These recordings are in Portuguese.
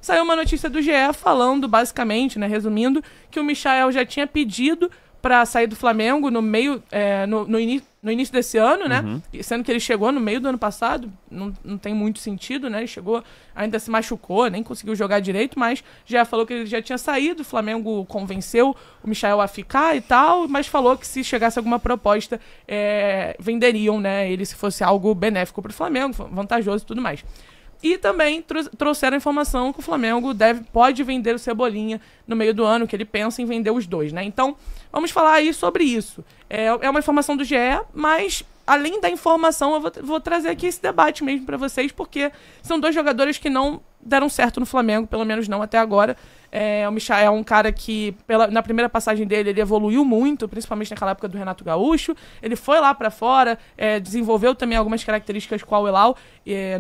saiu uma notícia do GE falando, basicamente, né, resumindo, que o Michael já tinha pedido para sair do Flamengo no meio, no início desse ano, né? Sendo que ele chegou no meio do ano passado, não tem muito sentido, né? Ele chegou, ainda se machucou, nem conseguiu jogar direito, mas já falou que ele já tinha saído, o Flamengo convenceu o Michael a ficar e tal, mas falou que se chegasse alguma proposta, venderiam, né? Ele se fosse algo benéfico para o Flamengo, vantajoso e tudo mais. E também trouxeram a informação que o Flamengo pode vender o Cebolinha no meio do ano, que ele pensa em vender os dois, né? Então, vamos falar aí sobre isso. É uma informação do GE, mas além da informação, eu vou trazer aqui esse debate mesmo para vocês, porque são dois jogadores que não deram certo no Flamengo, pelo menos não até agora. O Michael é um cara que, na primeira passagem dele, ele evoluiu muito, principalmente naquela época do Renato Gaúcho. Ele foi lá pra fora, desenvolveu também algumas características com o Al-Hilal,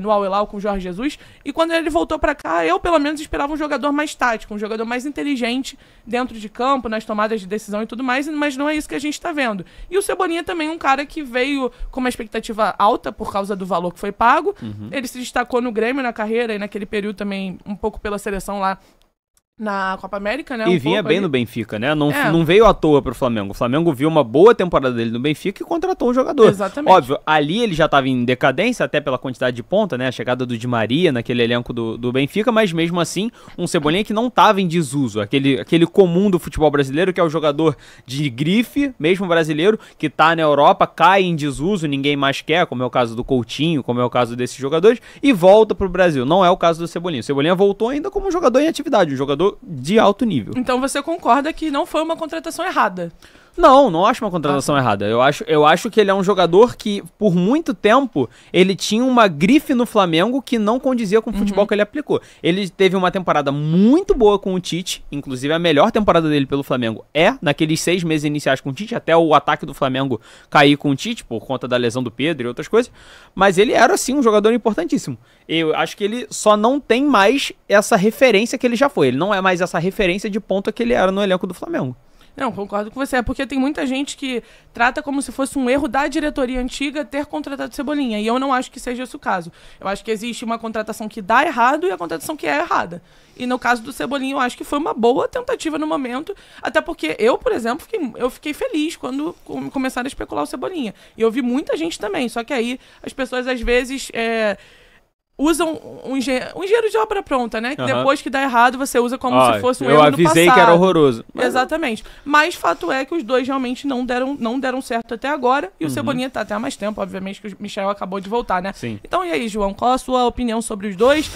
no Al-Hilal com o Jorge Jesus. E quando ele voltou pra cá, eu, pelo menos, esperava um jogador mais tático, um jogador mais inteligente dentro de campo, nas tomadas de decisão e tudo mais, mas não é isso que a gente tá vendo. E o Cebolinha também é um cara que veio com uma expectativa alta por causa do valor que foi pago. Ele se destacou no Grêmio na carreira e naquele período também um pouco pela seleção lá na Copa América, né? E vinha bem no Benfica, né? Não veio à toa pro Flamengo. O Flamengo viu uma boa temporada dele no Benfica e contratou um jogador. Exatamente. Óbvio, ali ele já estava em decadência, até pela quantidade de ponta, né? A chegada do Di Maria naquele elenco do Benfica, mas mesmo assim, um Cebolinha que não estava em desuso. Aquele comum do futebol brasileiro, que é o jogador de grife, mesmo brasileiro, que tá na Europa, cai em desuso, ninguém mais quer, como é o caso do Coutinho, como é o caso desses jogadores, e volta pro Brasil. Não é o caso do Cebolinha. O Cebolinha voltou ainda como um jogador em atividade, um jogador de alto nível. Então você concorda que não foi uma contratação errada? Não acho uma contratação errada. Eu acho que ele é um jogador que, por muito tempo, ele tinha uma grife no Flamengo que não condizia com o futebol que ele aplicou. Ele teve uma temporada muito boa com o Tite, inclusive a melhor temporada dele pelo Flamengo naqueles 6 meses iniciais com o Tite, até o ataque do Flamengo cair com o Tite, por conta da lesão do Pedro e outras coisas, mas ele era, sim, um jogador importantíssimo. Eu acho que ele só não tem mais essa referência que ele já foi. Ele não é mais essa referência de ponta que ele era no elenco do Flamengo. Não, concordo com você. É porque tem muita gente que trata como se fosse um erro da diretoria antiga ter contratado Cebolinha. E eu não acho que seja esse o caso. Eu acho que existe uma contratação que dá errado e a contratação que é errada. E no caso do Cebolinha, eu acho que foi uma boa tentativa no momento. Até porque eu, por exemplo, fiquei feliz quando começaram a especular o Cebolinha. E eu vi muita gente também. Só que aí as pessoas, às vezes, usam um engenheiro de obra pronta, né? Que depois que dá errado, você usa como se fosse um erro no passado. Eu avisei que era horroroso. Exatamente. Mas fato é que os dois realmente não deram certo até agora. E o Cebolinha tá até há mais tempo, obviamente, que o Michael acabou de voltar, né? Sim. Então, e aí, João? Qual a sua opinião sobre os dois?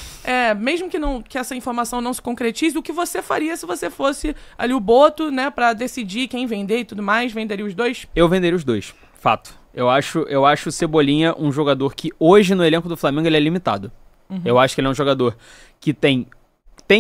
Mesmo que essa informação não se concretize, o que você faria se você fosse ali o Boto, né? Pra decidir quem vender e tudo mais? Venderia os dois? Eu venderia os dois. Fato. Eu acho o Cebolinha um jogador que hoje no elenco do Flamengo ele é limitado. Eu acho que ele é um jogador que tem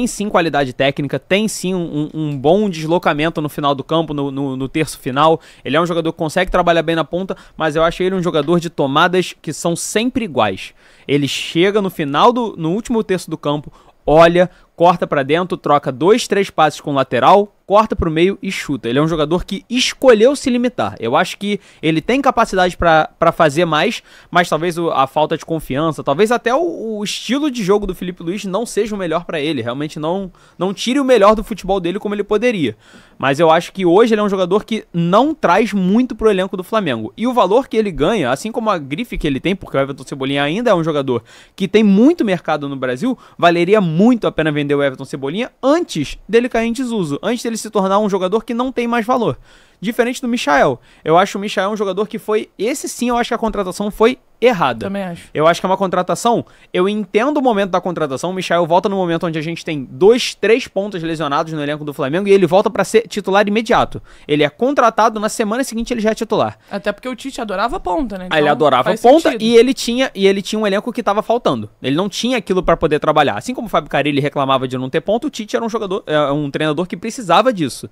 sim qualidade técnica, tem sim um bom deslocamento no final do campo, no terço final. Ele é um jogador que consegue trabalhar bem na ponta, mas eu acho ele um jogador de tomadas que são sempre iguais. Ele chega no último terço do campo, olha, corta pra dentro, troca 2, 3 passes com o lateral, corta pro meio e chuta. Ele é um jogador que escolheu se limitar. Eu acho que ele tem capacidade pra fazer mais, mas talvez a falta de confiança, talvez até o estilo de jogo do Felipe Luiz não seja o melhor pra ele. Realmente não tire o melhor do futebol dele como ele poderia. Mas eu acho que hoje ele é um jogador que não traz muito pro elenco do Flamengo. E o valor que ele ganha, assim como a grife que ele tem, porque o Everton Cebolinha ainda é um jogador que tem muito mercado no Brasil, valeria muito a pena vender o Everton Cebolinha antes dele cair em desuso, antes dele se tornar um jogador que não tem mais valor. Diferente do Michael. Eu acho o Michael um jogador que foi... Esse sim, eu acho que a contratação foi errada. Também acho. Eu acho que é uma contratação... Eu entendo o momento da contratação. O Michael volta no momento onde a gente tem 2, 3 pontas lesionados no elenco do Flamengo e ele volta pra ser titular imediato. Ele é contratado, na semana seguinte ele já é titular. Até porque o Tite adorava ponta, né? Então, ele adorava ponta e ele tinha um elenco que tava faltando. Ele não tinha aquilo pra poder trabalhar. Assim como o Fábio Carille reclamava de não ter ponta, o Tite era um treinador que precisava disso.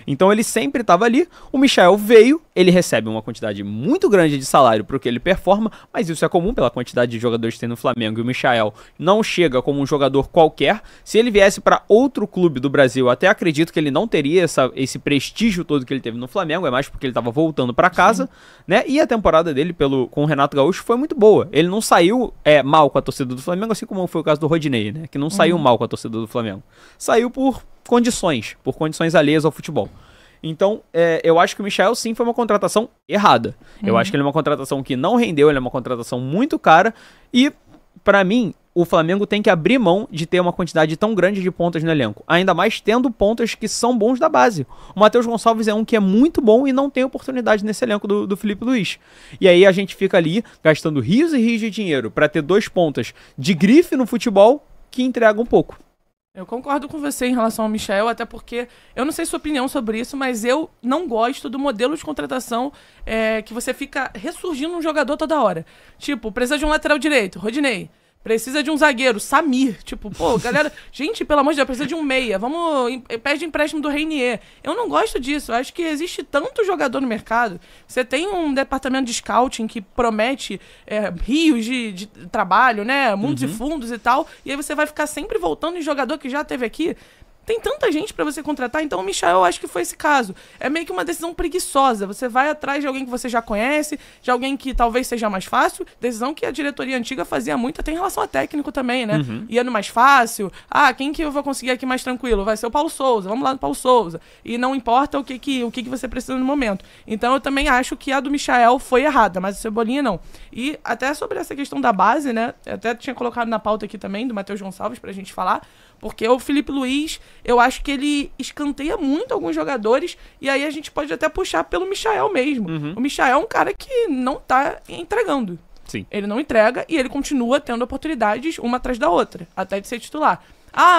Então ele sempre estava ali. O Michael veio, ele recebe uma quantidade muito grande de salário para o que ele performa, mas isso é comum pela quantidade de jogadores que tem no Flamengo, e o Michael não chega como um jogador qualquer. Se ele viesse para outro clube do Brasil, eu até acredito que ele não teria esse prestígio todo que ele teve no Flamengo, é mais porque ele estava voltando para casa, né? E a temporada dele com o Renato Gaúcho foi muito boa. Ele não saiu mal com a torcida do Flamengo, assim como foi o caso do Rodinei, né? Que não saiu mal com a torcida do Flamengo. Saiu por condições alheias ao futebol. Então, eu acho que o Michael, sim, foi uma contratação errada. Eu acho que ele é uma contratação que não rendeu, ele é uma contratação muito cara. E, pra mim, o Flamengo tem que abrir mão de ter uma quantidade tão grande de pontas no elenco. Ainda mais tendo pontas que são bons da base. O Matheus Gonçalves é um que é muito bom e não tem oportunidade nesse elenco do Felipe Luiz. E aí a gente fica ali gastando rios e rios de dinheiro pra ter 2 pontas de grife no futebol que entregam um pouco. Eu concordo com você em relação ao Michael, até porque, eu não sei sua opinião sobre isso, mas eu não gosto do modelo de contratação que você fica ressurgindo um jogador toda hora. Tipo, precisa de um lateral direito, Rodinei. Precisa de um zagueiro, Samir. Tipo, pô, galera, gente, pelo amor de Deus, precisa de um meia. Pede empréstimo do Reinier. Eu não gosto disso. Eu acho que existe tanto jogador no mercado. Você tem um departamento de scouting que promete rios de trabalho, né? Mundos e fundos e tal. E aí você vai ficar sempre voltando em jogador que já teve aqui. Tem tanta gente pra você contratar, então o Michael, eu acho que foi esse caso. É meio que uma decisão preguiçosa. Você vai atrás de alguém que você já conhece, de alguém que talvez seja mais fácil. Decisão que a diretoria antiga fazia muito, até em relação a técnico também, né? Ia no mais fácil. Quem que eu vou conseguir aqui mais tranquilo? Vai ser o Paulo Souza. Vamos lá no Paulo Souza. E não importa o que você precisa no momento. Então eu também acho que a do Michael foi errada, mas o Cebolinha não. E até sobre essa questão da base, né? Eu até tinha colocado na pauta aqui também, do Matheus Gonçalves, pra gente falar. Porque o Felipe Luiz, eu acho que ele escanteia muito alguns jogadores, e aí a gente pode até puxar pelo Michael mesmo. O Michael é um cara que não tá entregando. Sim. Ele não entrega e ele continua tendo oportunidades uma atrás da outra, até de ser titular.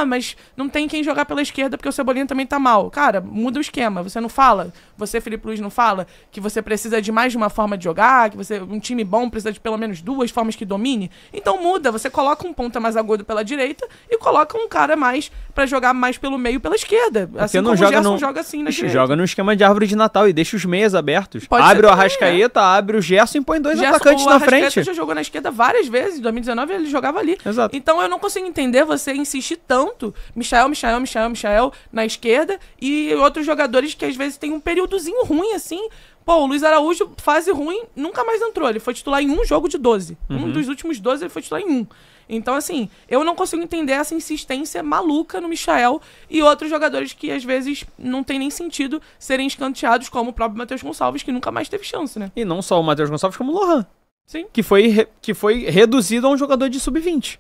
Mas não tem quem jogar pela esquerda porque o Cebolinha também tá mal. Cara, muda o esquema. Você não fala, você, Felipe Luiz, não fala que você precisa de mais de uma forma de jogar, que um time bom precisa de pelo menos 2 formas que domine. Então muda, você coloca um ponta mais agudo pela direita e coloca um cara mais pra jogar mais pelo meio pela esquerda. Assim não como joga o Gerson joga assim na direita. Joga no esquema de árvore de Natal e deixa os meias abertos. Pode abre ser o também, Arrascaeta, abre o Gerson e põe 2 atacantes na frente. O Arrascaeta já jogou na esquerda várias vezes. Em 2019 ele jogava ali. Exato. Então eu não consigo entender você insistir tanto Michael na esquerda e outros jogadores que às vezes tem um períodozinho ruim assim. Pô, o Luiz Araújo, fase ruim, nunca mais entrou. Ele foi titular em um jogo de 12. Um dos últimos 12 ele foi titular em um. Então, assim, eu não consigo entender essa insistência maluca no Michael e outros jogadores que às vezes não tem nem sentido serem escanteados, como o próprio Matheus Gonçalves, que nunca mais teve chance, né? E não só o Matheus Gonçalves, como o Lohan. Sim. Que foi reduzido a um jogador de sub-20.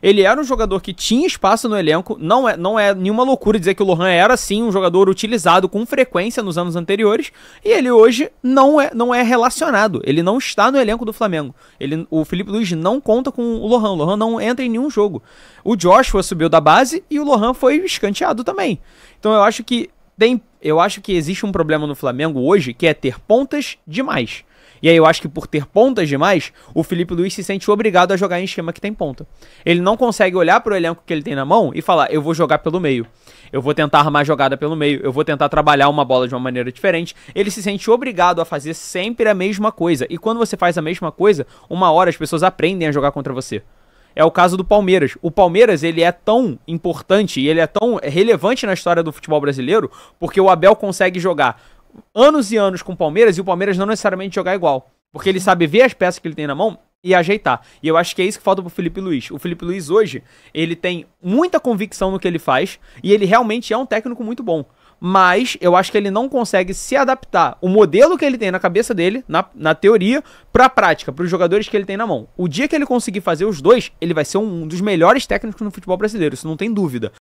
Ele era um jogador que tinha espaço no elenco. Não é nenhuma loucura dizer que o Lohan era, sim, um jogador utilizado com frequência nos anos anteriores. E ele hoje não é relacionado. Ele não está no elenco do Flamengo. O Felipe Luiz não conta com o Lohan. O Lohan não entra em nenhum jogo. O Joshua subiu da base e o Lohan foi escanteado também. Então eu acho que existe um problema no Flamengo hoje, que é ter pontas demais. E aí eu acho que por ter pontas demais, o Felipe Luiz se sente obrigado a jogar em esquema que tem ponta. Ele não consegue olhar para o elenco que ele tem na mão e falar, eu vou jogar pelo meio. Eu vou tentar armar jogada pelo meio. Eu vou tentar trabalhar uma bola de uma maneira diferente. Ele se sente obrigado a fazer sempre a mesma coisa. E quando você faz a mesma coisa, uma hora as pessoas aprendem a jogar contra você. É o caso do Palmeiras. O Palmeiras, ele é tão importante e ele é tão relevante na história do futebol brasileiro porque o Abel consegue jogar anos e anos com o Palmeiras e o Palmeiras não necessariamente jogar igual. Porque ele sabe ver as peças que ele tem na mão e ajeitar. E eu acho que é isso que falta pro Felipe Luiz. O Felipe Luiz hoje, ele tem muita convicção no que ele faz e ele realmente é um técnico muito bom. Mas eu acho que ele não consegue se adaptar o modelo que ele tem na cabeça dele, na teoria, pra prática, pros jogadores que ele tem na mão. O dia que ele conseguir fazer os dois, ele vai ser um dos melhores técnicos no futebol brasileiro, isso não tem dúvida.